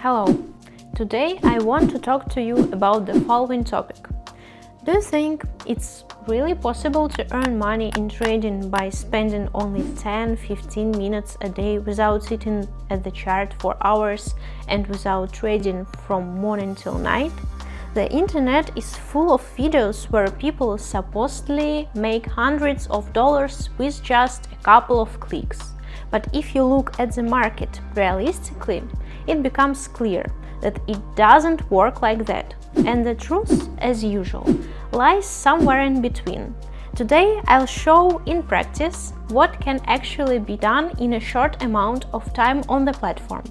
Hello! Today I want to talk to you about the following topic. Do you think it's really possible to earn money in trading by spending only 10-15 minutes a day without sitting at the chart for hours and without trading from morning till night? The internet is full of videos where people supposedly make hundreds of dollars with just a couple of clicks. But if you look at the market realistically, it becomes clear that it doesn't work like that. And the truth, as usual, lies somewhere in between. Today I'll show in practice what can actually be done in a short amount of time on the platform.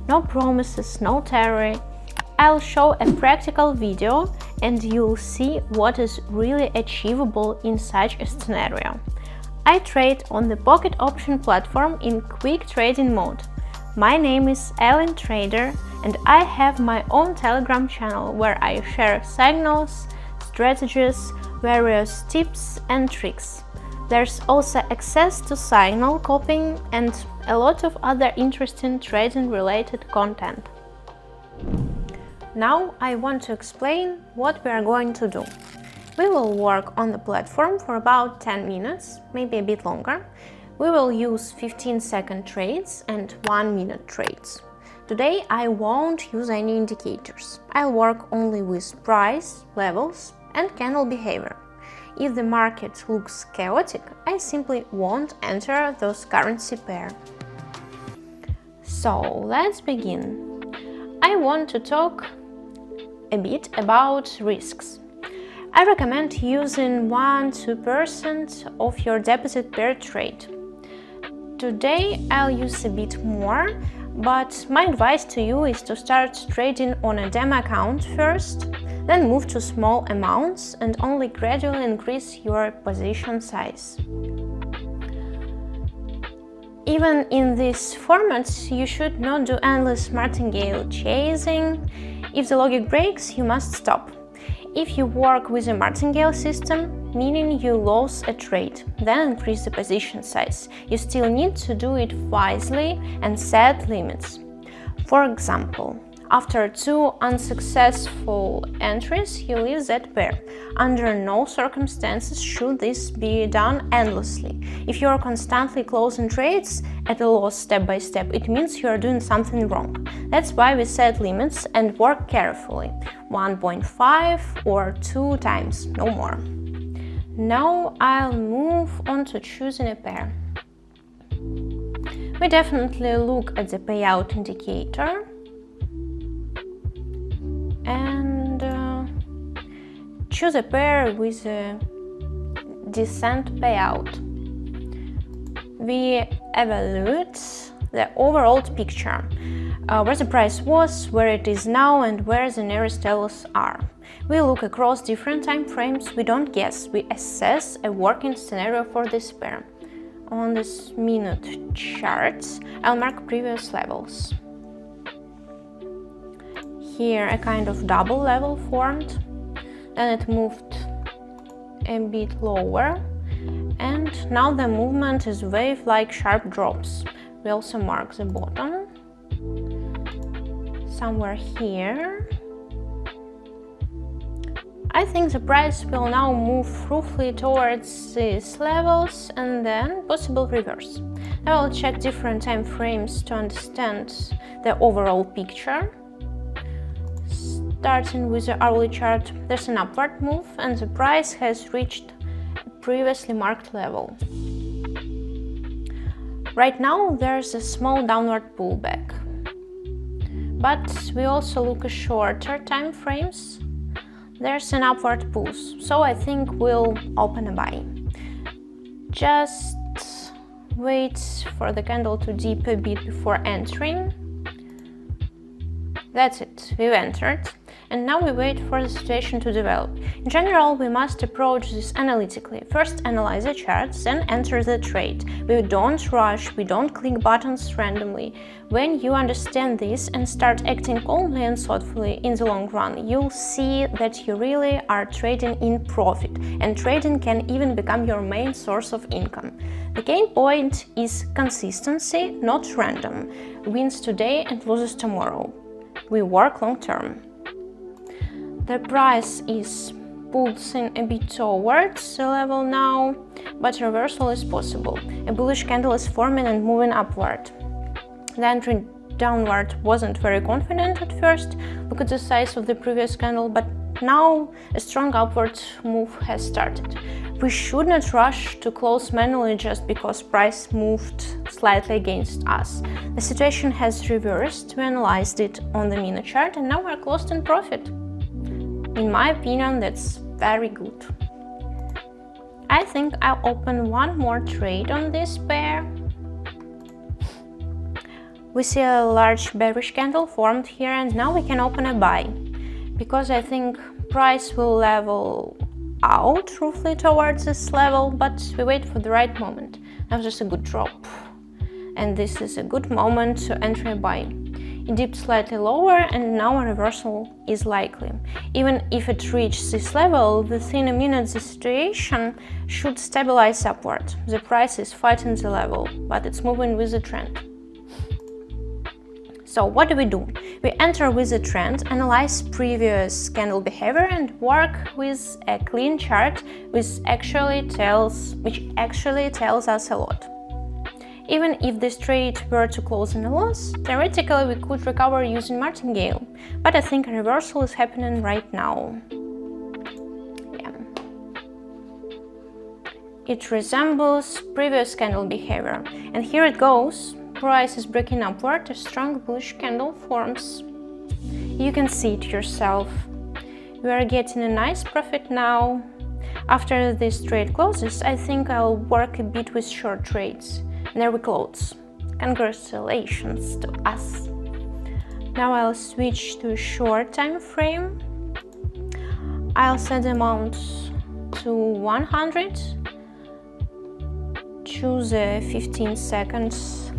No promises, no theory. I'll show a practical video and you'll see what is really achievable in such a scenario. I trade on the Pocket Option platform in quick trading mode. My name is Elin Trader and I have my own Telegram channel where I share signals, strategies, various tips and tricks. There's also access to signal copying and a lot of other interesting trading related content. Now I want to explain what we are going to do. We will work on the platform for about 10 minutes, maybe a bit longer. We will use 15-second trades and 1-minute trades. Today I won't use any indicators. I'll work only with price, levels and candle behavior. If the market looks chaotic, I simply won't enter those currency pair. So let's begin. I want to talk a bit about risks. I recommend using 1-2% of your deposit per trade. Today I'll use a bit more, but my advice to you is to start trading on a demo account first, then move to small amounts and only gradually increase your position size. Even in these formats, you should not do endless martingale chasing. If the logic breaks, you must stop. If you work with a martingale system, meaning you lose a trade, then increase the position size. You still need to do it wisely and set limits. For example, after 2 unsuccessful entries, you leave that pair. Under no circumstances should this be done endlessly. If you are constantly closing trades at a loss step by step, it means you are doing something wrong. That's why we set limits and work carefully. 1.5 or 2 times, no more. Now I'll move on to choosing a pair. We definitely look at the payout indicator and choose a pair with a decent payout. We evaluate the overall picture, where the price was, where it is now and where the nearest levels are. We look across different time frames, we don't guess, we assess a working scenario for this pair. On this minute chart, I'll mark previous levels. Here a kind of double level formed, then it moved a bit lower, and now the movement is wave-like sharp drops. We also mark the bottom, somewhere here. I think the price will now move roughly towards these levels and then possible reverse. I will check different time frames to understand the overall picture. Starting with the hourly chart, there's an upward move and the price has reached a previously marked level. Right now there's a small downward pullback, but we also look at shorter time frames. There's an upward push, so I think we'll open a buy. Just wait for the candle to dip a bit before entering. That's it, we've entered. And now we wait for the situation to develop. In general, we must approach this analytically. First analyze the charts, then enter the trade. We don't rush, we don't click buttons randomly. When you understand this and start acting calmly and thoughtfully in the long run, you'll see that you really are trading in profit, and trading can even become your main source of income. The game point is consistency, not random. Wins today and loses tomorrow. we work long term. The price is pulsing a bit towards the level now, but reversal is possible. A bullish candle is forming and moving upward. The entry downward wasn't very confident at first. Look at the size of the previous candle, but now a strong upward move has started. We should not rush to close manually just because price moved slightly against us. The situation has reversed. We analyzed it on the minute chart and now we're closed in profit. In my opinion, that's very good. I think I'll open one more trade on this pair. We see a large bearish candle formed here and now we can open a buy, because I think price will level out roughly towards this level, but we wait for the right moment. Now there's a good drop and this is a good moment to enter a buy. It dipped slightly lower and now a reversal is likely. Even if it reaches this level, within a minute the situation should stabilize upward. The price is fighting the level, but it's moving with the trend. So what do? We enter with a trend, analyze previous candle behavior and work with a clean chart which actually tells us a lot. Even if this trade were to close in a loss, theoretically we could recover using martingale, but I think a reversal is happening right now. Yeah. It resembles previous candle behavior, and here it goes. Price is breaking upward, a strong bullish candle forms. You can see it yourself. We are getting a nice profit now. After this trade closes, I think I'll work a bit with short trades. And there we close. Congratulations to us. Now I'll switch to a short time frame. I'll set the amount to 100. Choose a 15 seconds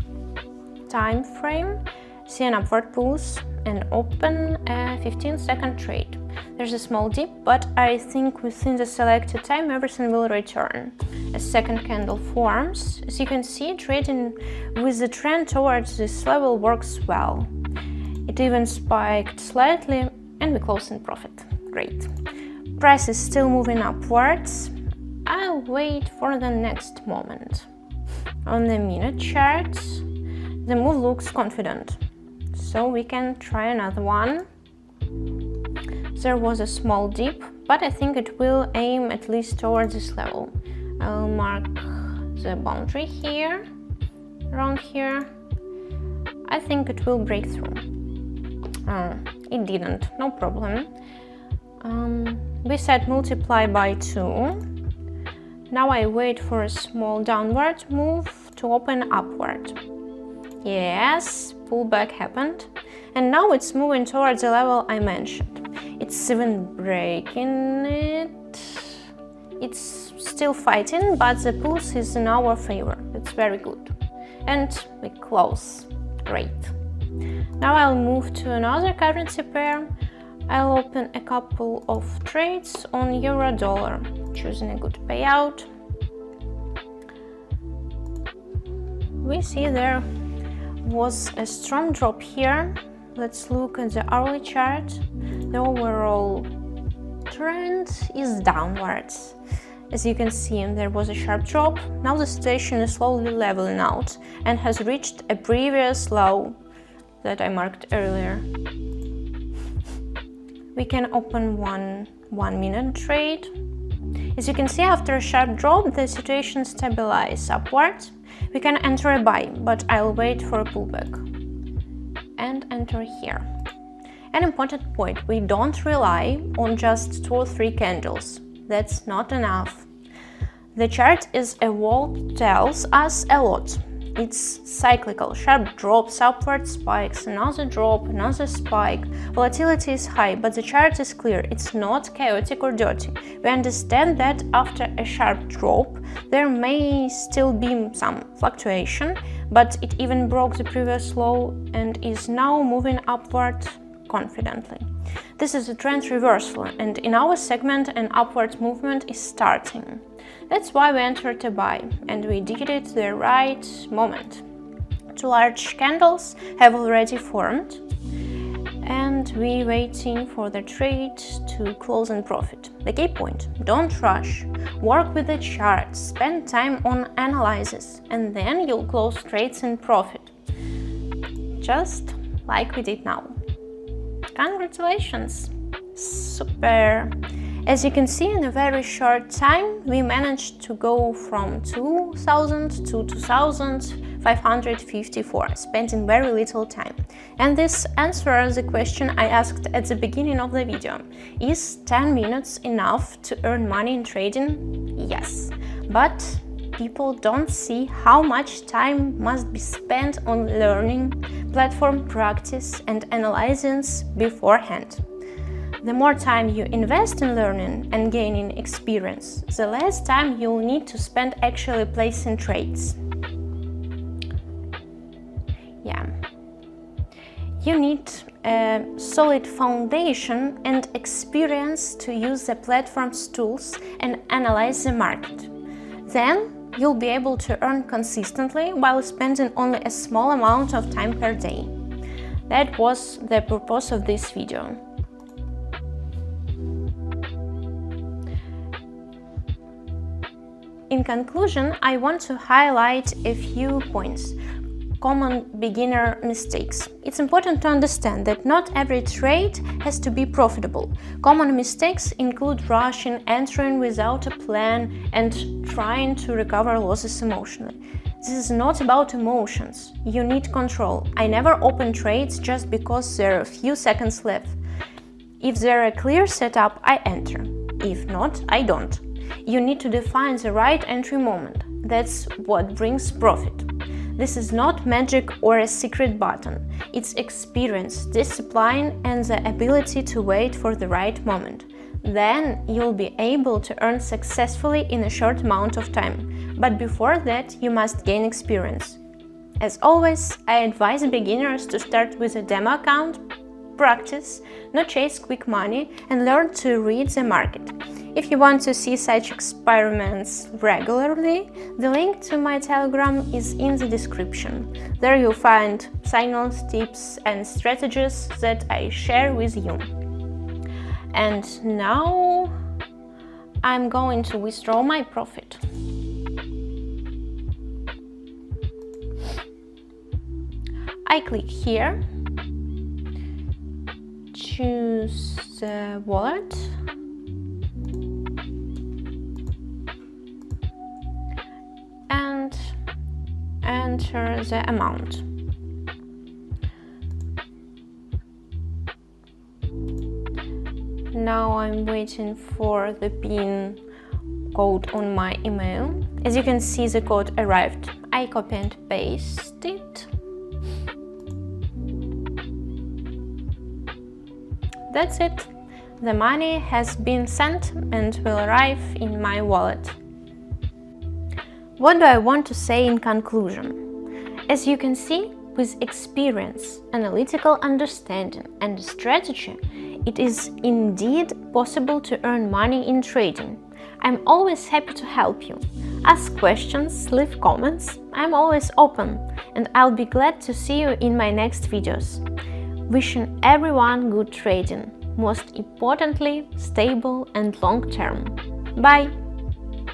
time frame, see an upward pulse and open a 15-second trade. There's a small dip, but I think within the selected time everything will return. A second candle forms. As you can see, trading with the trend towards this level works well. It even spiked slightly and we close in profit. Great. Price is still moving upwards. I'll wait for the next moment. On the minute chart, the move looks confident, so we can try another one. There was a small dip, but I think it will aim at least towards this level. I'll mark the boundary here, around here. I think it will break through. It didn't, no problem. We set multiply by 2. Now I wait for a small downward move to open upward. Yes, pullback happened, and now it's moving towards the level I mentioned. It's even breaking it. It's still fighting, but the pulse is in our favor. It's very good. And we close. Great. Now I'll move to another currency pair. I'll open a couple of trades on euro-dollar, choosing a good payout. We see there was a strong drop here. Let's look at the hourly chart. The overall trend is downwards. As you can see, there was a sharp drop. Now the situation is slowly leveling out and has reached a previous low that I marked earlier. We can open one minute trade. As you can see, after a sharp drop, the situation stabilizes upwards. We can enter a buy, but I'll wait for a pullback and enter here. An important point: we don't rely on just 2 or 3 candles. That's not enough. The chart as a whole tells us a lot. It's cyclical, sharp drops, upward spikes, another drop, another spike. Volatility is high, but the chart is clear. It's not chaotic or dirty. We understand that after a sharp drop, there may still be some fluctuation, but it even broke the previous low and is now moving upward confidently. This is a trend reversal, and in our segment, an upward movement is starting. That's why we entered a buy, and we did it the right moment. 2 large candles have already formed. and we're waiting for the trade to close in profit. The key point: don't rush, work with the charts, spend time on analysis, and then you'll close trades in profit, just like we did now. Congratulations! Super! As you can see, in a very short time we managed to go from 2000 to 2554, spending very little time. And this answers the question I asked at the beginning of the video. Is 10 minutes enough to earn money in trading? Yes, but people don't see how much time must be spent on learning, platform practice and analysis beforehand. The more time you invest in learning and gaining experience, the less time you'll need to spend actually placing trades. Yeah. You need a solid foundation and experience to use the platform's tools and analyze the market. Then you'll be able to earn consistently while spending only a small amount of time per day. That was the purpose of this video. In conclusion, I want to highlight a few points. Common beginner mistakes. It's important to understand that not every trade has to be profitable. Common mistakes include rushing, entering without a plan, and trying to recover losses emotionally. This is not about emotions. You need control. I never open trades just because there are a few seconds left. If there are a clear setup, I enter. If not, I don't. You need to define the right entry moment. That's what brings profit. This is not magic or a secret button. It's experience, discipline, and the ability to wait for the right moment. Then you'll be able to earn successfully in a short amount of time. But before that, you must gain experience. As always, I advise beginners to start with a demo account, practice, not chase quick money, and learn to read the market. If you want to see such experiments regularly, the link to my Telegram is in the description. There you'll find signals, tips and strategies that I share with you. And now I'm going to withdraw my profit. I click here, choose the wallet, and enter the amount. Now I'm waiting for the PIN code on my email. As you can see, the code arrived. I copy and paste it. That's it. The money has been sent and will arrive in my wallet. What do I want to say in conclusion? As you can see, with experience, analytical understanding and strategy, it is indeed possible to earn money in trading. I'm always happy to help you. Ask questions, leave comments. I'm always open, and I'll be glad to see you in my next videos. Wishing everyone good trading, most importantly, stable and long term. Bye!